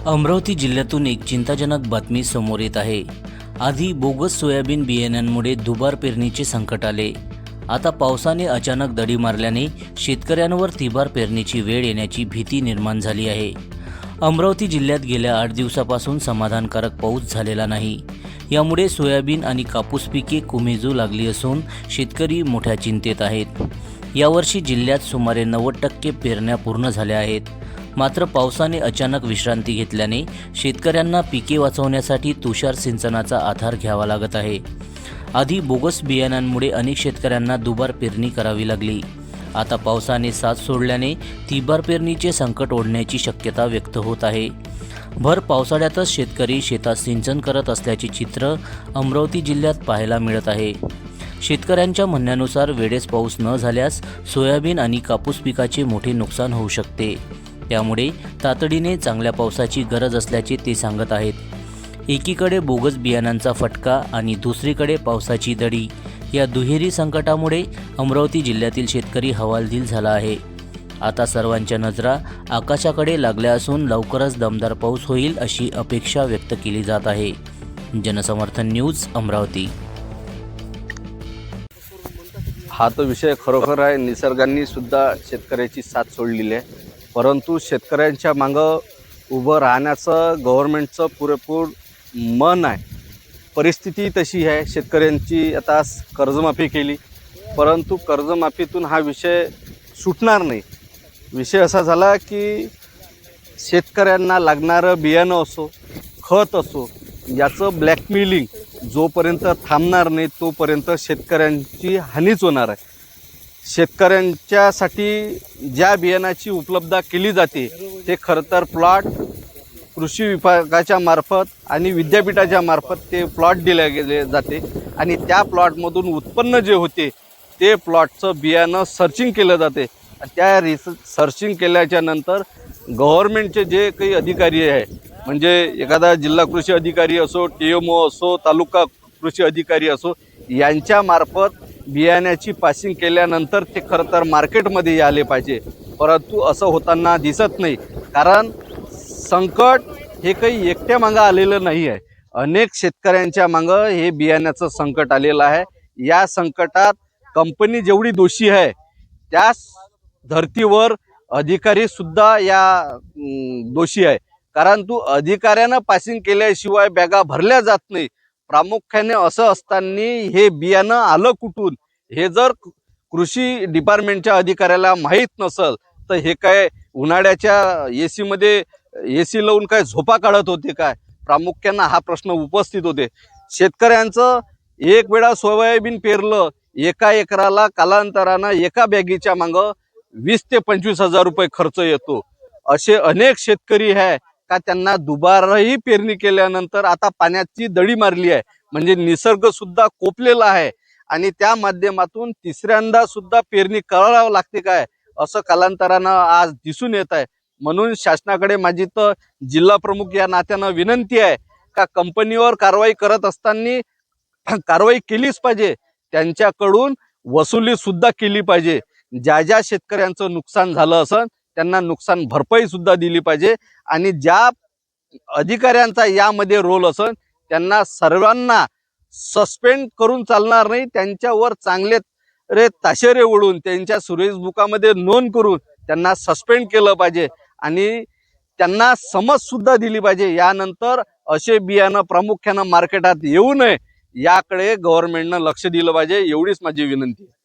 अमरावती जिल्ह्यातून एक चिंताजनक बातमी समोर येत आहे। आधी बोगस सोयाबीन बियाण्यांमुळे दुबार पेरणीचे संकट आले। आता पावसाने अचानक दडी मारल्याने शेतकऱ्यांवर तिबार पेरणीची वेळ येण्याची भीती निर्माण झाली आहे। अमरावती जिल्ह्यात गेल्या 8 दिवसापासून समाधानकारक पाऊस झालेला नाही। यामुळे सोयाबीन आणि कापूस पिके कुमेजू लागली असून शेतकरी मोठ्या चिंतेत आहेत। यावर्षी जिल्ह्यात सुमारे 90% पेरण्या पूर्ण झाल्या आहेत। मात्र पावसाने अचानक विश्रांती घेतल्याने शेतकऱ्यांना पिके वाचवण्यासाठी तुषार सिंचनाचा आधार घ्यावा लागत आहे। आधी बोगस बियाण्यांमुळे अनेक शेतकऱ्यांना दुबार पेरणी करावी लागली। आता पावसाने साथ सोडल्याने तिबार पेरणीचे संकट ओढण्याची शक्यता व्यक्त होत आहे। भर पावसाळ्यातच शेतकरी शेतात सिंचन करत असल्याचे चित्र अमरावती जिल्ह्यात पाहायला मिळत आहे। शेतकऱ्यांच्या म्हणण्यानुसार वेळेस पाऊस न झाल्यास सोयाबीन आणि कापूस पिकाचे मोठे नुकसान होऊ शकते। त्यामुळे तातडीने चांगल्या पावसाची गरज असल्याचे ते सांगत आहेत। एकीकडे बोगस बियाणांचा फटका आणि दुसरीकडे पावसाची दडी, या दुहेरी संकटामुळे अमरावती जिल्ह्यातील शेतकरी हवालदिल झाला आहे। आता सर्वांच्या नजरा आकाशाकडे लागल्या असून लवकरच दमदार पाऊस होईल अशी अपेक्षा व्यक्त केली जात आहे। जनसमर्थन न्यूज, अमरावती। हा तो विषय खरोखर आहे। निसर्गाने सुद्धा शेतकऱ्याची साथ सोडलेली आहे, परंतु शेतकऱ्यांच्या मागं उभं राहण्याचं गव्हर्नमेंटचं पुरेपूर मन आहे। परिस्थिती तशी आहे, शेतकऱ्यांची आता कर्जमाफी केली, परंतु कर्जमाफीतून हा विषय सुटणार नाही। विषय असा झाला की शेतकऱ्यांना लागणारं बियाणं असो, खत असो, याचं ब्लॅकमेलिंग जोपर्यंत थांबणार नाही तोपर्यंत शेतकऱ्यांची हानीच होणार आहे। शेतकऱ्यांच्यासाठी ज्या बियाणाची उपलब्धता केली जाते ते खरं तर प्लॉट कृषी विभागाच्या मार्फत आणि विद्यापीठाच्या मार्फत ते प्लॉट दिले गेले जाते आणि त्या प्लॉटमधून उत्पन्न जे होते ते प्लॉटचं बियाणं सर्चिंग केलं जाते। त्या सर्चिंग केल्याच्या नंतर गव्हर्नमेंटचे जे काही अधिकारी आहे, म्हणजे एखादा जिल्हा कृषी अधिकारी असो, TMO असो, तालुका कृषी अधिकारी असो, यांच्या मार्फत बियाण्याची पासिंग केल्यानंतर ते खरं तर मार्केटमध्ये आले पाहिजे, परंतु असं होताना दिसत नाही। कारण संकट हे काही एकट्या मागं आलेलं नाही आहे, अनेक शेतकऱ्यांच्या मागं हे बियाण्याचं संकट आलेलं आहे। या संकटात कंपनी जेवढी दोषी आहे त्याच धर्तीवर अधिकारी सुद्धा या दोषी आहे। कारण तू अधिकाऱ्यानं पासिंग केल्याशिवाय बॅगा भरल्या जात नाही। प्रामुख्याने असं असताना हे बियाणं आलं कुठून हे जर कृषी डिपार्टमेंटच्या अधिकाऱ्याला माहीत नसेल तर हे काय उन्हाळ्याच्या AC मध्ये AC लावून काय झोपा काढत होते काय? प्रामुख्याने हा प्रश्न उपस्थित होते। शेतकऱ्यांचं एक वेळा सोयाबीन पेरलं, एका एकराला कालांतरानं एका बॅगीच्या मागं 20 ते 25 हजार रुपये खर्च येतो। असे अनेक शेतकरी आहे का त्यांना दुबारही पेरणी केल्यानंतर आता पाण्याची दडी मारली आहे, म्हणजे निसर्ग सुद्धा कोपलेला आहे आणि त्या माध्यमातून तिसऱ्यांदा सुद्धा पेरणी करावं लागते काय असं कालांतरानं आज दिसून येत आहे। म्हणून शासनाकडे माझी तर जिल्हा प्रमुख या नात्यानं विनंती आहे का कंपनीवर कारवाई करत असताना कारवाई केलीच पाहिजे, त्यांच्याकडून वसुली सुद्धा केली पाहिजे। ज्या शेतकऱ्यांचं नुकसान झालं असेल त्यांना नुकसान भरपाई सुद्धा दिली पाहिजे आणि ज्या अधिकाऱ्यांचा यामध्ये रोल असेल त्यांना सर्वांना सस्पेंड करून चालणार नाही, त्यांच्यावर चांगले ताशेरे ओढून त्यांच्या सुरेश बुकामध्ये नोंद करून त्यांना सस्पेंड केलं पाहिजे आणि त्यांना समज सुद्धा दिली पाहिजे। यानंतर असे बियाणं प्रामुख्यानं मार्केटात येऊ नये याकडे गव्हर्नमेंटनं लक्ष दिलं पाहिजे, एवढीच माझी विनंती आहे।